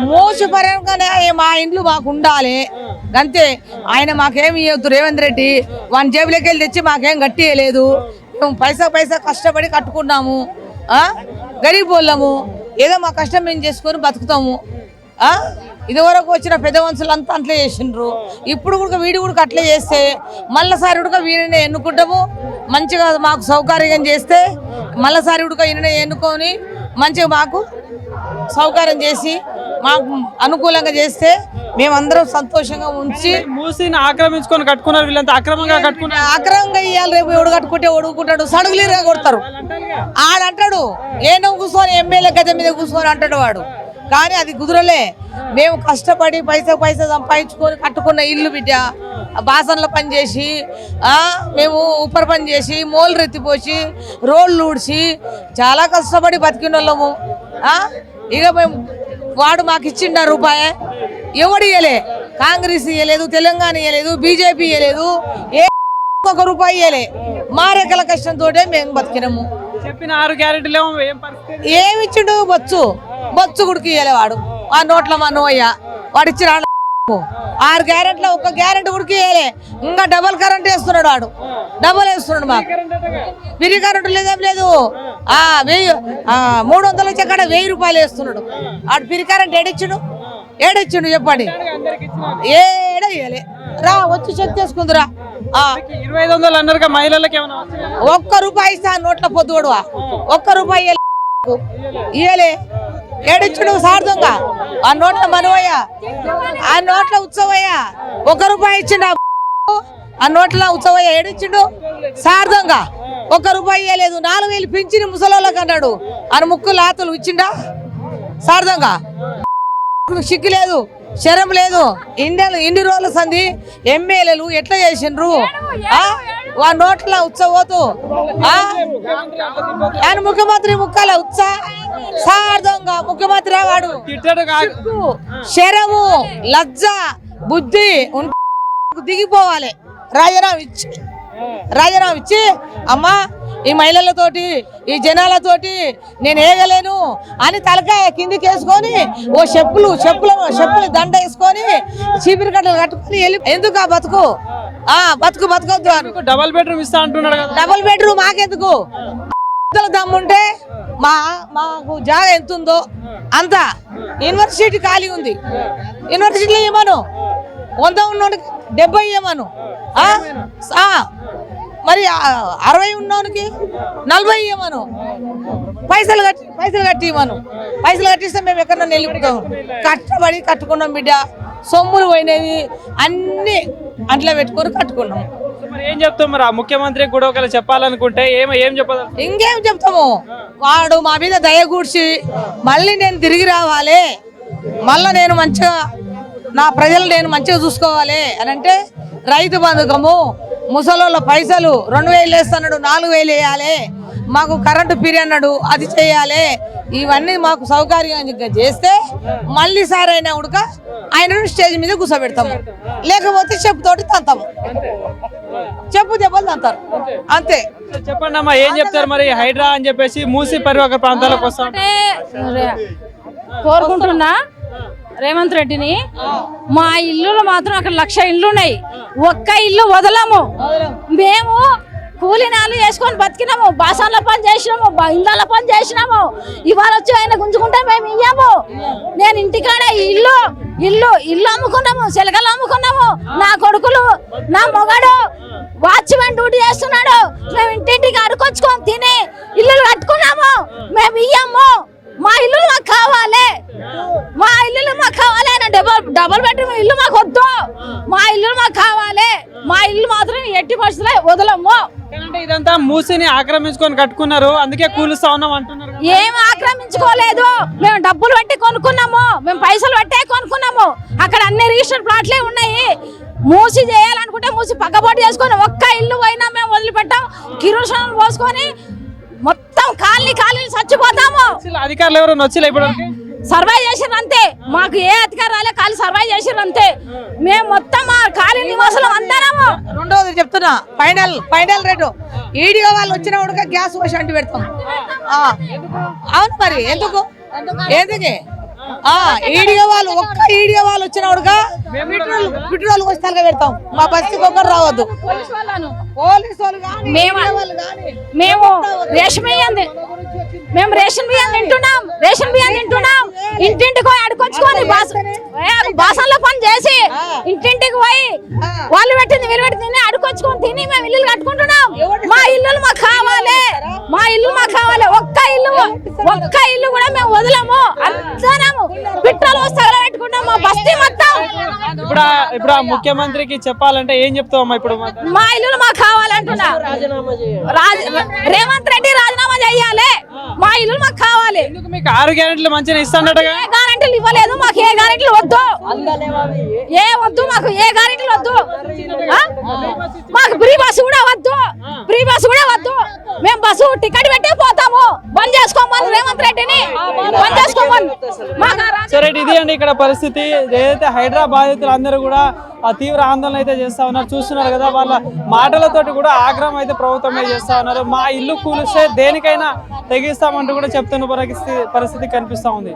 మోసపరంగానే మా ఇండ్లు మాకు ఉండాలి అంతే. ఆయన మాకేమి ఇవ్వద్దు రేవంత్ రెడ్డి, వాని జేబులోకి వెళ్ళి తెచ్చి మాకేం గట్టియలేదు. మేము పైసా కష్టపడి కట్టుకున్నాము, గరీబ్ వాళ్ళము, ఏదో మా కష్టం మేము చేసుకొని బతుకుతాము. ఇదివరకు వచ్చిన పెద్ద మనుషులంతా అట్లే చేసిండ్రు. ఇప్పుడు కూడా వీడి కూడా అట్లే చేస్తే మళ్ళీసారి కూడా వీరిని ఎన్నుకుంటాము. మంచిగా మాకు సౌకర్యం చేస్తే మళ్ళీసారి కూడా ఈయననే ఎన్నుకొని మంచిగా మాకు సౌకర్యం చేసి మాకు అనుకూలంగా చేస్తే మేమందరం సంతోషంగా ఉంచి. మూసిని ఆక్రమించుకొని కట్టుకున్నారు వీళ్ళంతా, అక్రమంగా కట్టుకున్నారు. అక్రమంగా ఇవ్వాలి, రేపు ఎవడు కట్టుకుంటే ఒడుకుంటాడు, సడుగులీరుగా కొడతారు. ఆడంటాడు ఏనో కూర్చొని ఎమ్మెల్యే గజ మీద కూర్చొని అంటాడు వాడు. కానీ అది కుదరలే. మేము కష్టపడి పైసా సంపాదించుకొని కట్టుకున్న ఇల్లు బిడ్డ, బాసన్ల పని చేసి మేము ఉప్పర పని చేసి మోళ్ళు రెత్తిపోసి రోడ్లు ఊడ్చి చాలా కష్టపడి బతికిన వాళ్ళము. ఇక మేము వాడు మాకు ఇచ్చిండ రూపాయే ఎవడు ఇవ్వలే. కాంగ్రెస్ ఇవ్వలేదు, తెలంగాణ ఇవ్వలేదు, బీజేపీ ఇవ్వలేదు, ఏ ఒక రూపాయి ఇవ్వలే. మా రెక్కల కష్టంతో మేము బతికినాము. చెప్పిన 6 గ్యారెంటీలు ఏమి ఇచ్చిండు? బొచ్చు గుడికి ఇవ్వలే వాడు. ఆ నోట్ల మా నోయ్య వాడు ఇచ్చిన 6 గ్యారెంట్లు, ఒక్క గ్యారెంటీ గుడికి ఇవ్వలే. ఇంకా డబల్ కరెంట్ వేస్తున్నాడు వాడు, డబల్ వేస్తున్నాడు. మాకు ఫ్రీ కరెంటు లేదేం లేదు. 300 వచ్చి అక్కడ 1000 రూపాయలు వేస్తున్నాడు వాడు. ఫ్రీ కరెంట్ ఏడిచ్చిండు చెప్పండి? ఏడ ఇవ్వలే. రా వచ్చి చెక్ చేసుకుందిరా. 2500 అన్నారు మహిళలకి. ఒక్క రూపాయి ఇస్తా నోట్ల పొద్దుగడువా, ఒక్క రూపాయి ఇయ్యలే. ఏడిచ్చుడు సార్థంగా ఆ నోట్ల మనవయ్య, ఆ నోట్ల ఉత్సవయ్య 1 రూపాయి ఇచ్చిండు. ఆ నోట్ల ఉత్సవయ్య ఏడిచ్చిండు సార్థంగా 1 రూపాయి ఇవ్వలేదు. 4000 పింఛని ముసలోళ్ళకి అన్నాడు. అని ముక్కు లాతులు ఇచ్చిండా సార్థంగా? సిగ్గు లేదు, శరం లేదు. ఇన్ని రోజుల సంది ఎమ్మెల్యేలు ఎట్లా చేసిండ్రు? ఆ నోట్ల ఉత్సవోతు ఆయన ముఖ్యమంత్రి ముక్కల ఉత్సాహ సార్థంగా ముఖ్యమంత్రి వాడు. శరము, లజ్జ, బుద్ధి దిగిపోవాలి. రాజీనామా ఇచ్చి అమ్మా ఈ మహిళలతోటి ఈ జనాలతోటి నేను ఏగలేను అని తలకాయ కిందికి వేసుకొని ఓ చెప్పులు దండ వేసుకొని చీపిరి కట్టలు కట్టుకొని వెళ్ళి ఎందుకు ఆ బతుకొద్దు అని డబల్ బెడ్రూమ్ ఇస్తా అంటున్నాడు కదా. డబల్ బెడ్రూమ్ మాకెందుకు? దమ్ముంటే మాకు జాగా ఎంత ఉందో అంత. యూనివర్సిటీ ఖాళీ ఉంది, యూనివర్సిటీలో ఇవ్వమను. 100 ఉన్నోడికి 70 ఇవ్వమను. మరి 60 ఉన్నోనికి 40 ఇవ్వమను. పైసలు కట్టి ఇవ్వను. పైసలు కట్టిస్తే మేము ఎక్కడన్నా వెళ్ళిపోతాం. కష్టపడి కట్టుకున్నాం బిడ్డ. సొమ్ములు పోయినవి అన్ని అంట్లో పెట్టుకొని కట్టుకున్నాం. ఏం చెప్తాం మరి? ముఖ్యమంత్రికి కూడా ఒకవేళ చెప్పాలనుకుంటే ఏం చెప్పాలి? ఇంకేం చెప్తాము? వాడు మా మీద దయగూడ్చి మళ్ళీ నేను తిరిగి రావాలి, మళ్ళీ నేను మంచిగా నా ప్రజలు నేను మంచిగా చూసుకోవాలి అని అంటే రైతు బంధుకము, ముసలోళ్ళ పైసలు 2000 వేస్తున్నాడు, 4000 వేయాలి. మాకు కరెంటు పిరి అన్నాడు, అది చేయాలి. ఇవన్నీ మాకు సౌకర్యంగా చేస్తే మళ్ళీ సార్ అయినా ఉడక ఆయనను స్టేజ్ మీద కూర్చోబెడతాము. లేకపోతే చెప్పుతోటి తంతాము. చెప్పు దెబ్బలు తంతారు అంతే. చెప్పండి అమ్మా, ఏం చెప్తారు మరి? హైడ్రా అని చెప్పేసి మూసి పరివాహక ప్రాంతాలకు వస్తాం కోరుకుంటున్నా రేవంత్ రెడ్డిని. మా ఇల్లులు మాత్రం అక్కడ 1,00,000 ఇల్లు ఉన్నాయి. ఒక్క ఇల్లు వదలము. మేము కూలినాలు వేసుకొని బతికినాము, బాసన్ల పని చేసినాము, ఇళ్ళ పని చేసినాము. ఇవాళ వచ్చి ఆయన గుంజుకుంటే మేము ఇయ్యాము. నేను ఇంటికాడ ఇల్లు అమ్ముకున్నాము, చిలకలు అమ్ముకున్నాము. నా కొడుకులు, నా మొగాడు వాచ్మెన్ డ్యూటీ చేస్తున్నాడు. మేము ఇంటింటికి అడుకొచ్చుకొని తిని ఇల్లులు కట్టుకున్నాము. మేము ఇయ్యాము. మా ఇల్లు మాకు కావాలి, మా ఇల్లు మాకు కావాలి. ఆయన డబల్ బెడ్రూమ్ ఇల్లు మాకు వద్దు. మా ఇల్లు మాకు కావాలి. మా ఇల్లు మాత్రం ఎట్టి పరిస్థితుల్లో వదలము. ఇదంతా మూసిని ఆక్రమించుకొని కట్టుకున్నారు, అందుకే కూలుస్తా ఉన్నాం అంటున్నారు. ఏం ఆక్రమించుకోలేదు, మేము డబ్బులు పెట్టి కొనుక్కున్నాము, మేము పైసలు పెట్టే కొనుక్కున్నాము. అక్కడ అన్ని రిజిస్టర్ ప్లాట్లే ఉన్నాయి. మూసి చేయాలనుకుంటే మూసి పక్కబోటు చేసుకొని ఒక్క ఇల్లు పోయినా మేము వదిలిపెట్టాం. కిరోసిన్ పోసుకొని మొత్తం కాలనీ చచ్చిపోతాము. అధికారులు ఎవరైనా వచ్చి ఇప్పుడు సర్వే చేసిర్రు అంతే. మాకు ఏ అధికారం రాలే, ఖాళీ సర్వే చేసిర్రు అంతే. మేము మొత్తం మా ఖాళీ నివాసులు అందరము. రెండోది చెప్తున్నా, ఫైనల్ రేటు ఈడియో వాళ్ళు వచ్చిన కూడా గ్యాస్ పోసి అంటి పెడతాం. అవును మరి ఎందుకే ఈడియో వాళ్ళు ఒక్క ఈడియో వాళ్ళు వచ్చినప్పుడుగా పెట్రోల్ వస్తాలుగా పెడతాం. మా బస్సుకి ఒక్కరు రావద్దు. పోలీసు వాళ్ళు కానీ మేము రేషన్ బియ్యం తింటున్నాం. ఇంటింటికి పోయి అడుకొచ్చుకొని బాసంలో పని చేసి ఇంటింటికి పోయి వాళ్ళు పెట్టింది వీళ్ళు పెట్టింది అడుకొచ్చుకొని తిని మేము ఇల్లు కట్టుకుంటున్నాం. మా ఇల్లు మాకు కావాలి. ఒక్క ఇల్లు కూడా మేము వదలము. అంతనము పెట్రోల్ వస్తాలో పెట్టుకుంటాం. మా బస్తీ మొత్తం ఇప్పుడు ఆ ముఖ్యమంత్రికి చెప్పాలంటే ఏం చెప్తావమ్మా? ఇప్పుడు మా ఇల్లు మాకు కావాలంటున్నా. రేవంత్ రెడ్డి రాజీనామా చేయాలి. మా ఇల్లు మాకు కావాలి. మీకు 6 గ్యారెంటీలు మంచిగా ఇస్తానట్టుగా. ఏ గ్యారెంటీలు ఇవ్వలేదు. మాకు ఏ గ్యారెంటీలు వద్దు. మాకు ఏ గ్యారెంటీలు వద్దు. మాకు ఫ్రీ బస్సు కూడా వద్దు. మేము బస్సు టికెట్ పెట్టే పోతాము. బంద్ చేసుకోమని రేవంత్ రెడ్డిని బంద్ చేసుకోమని. సరే, ఇది అండి ఇక్కడ పరిస్థితి. ఏదైతే హైదరాబాద్ అందరూ కూడా తీవ్ర ఆందోళన అయితే చేస్తా ఉన్నారు. చూస్తున్నారు కదా, వాళ్ళ మాటలతోటి కూడా ఆగ్రహం అయితే ప్రభుత్వమే చేస్తా ఉన్నారు. మా ఇల్లు కూలిస్తే దేనికైనా తెగిస్తామంటూ కూడా చెప్తున్న పరిస్థితి కనిపిస్తా ఉంది.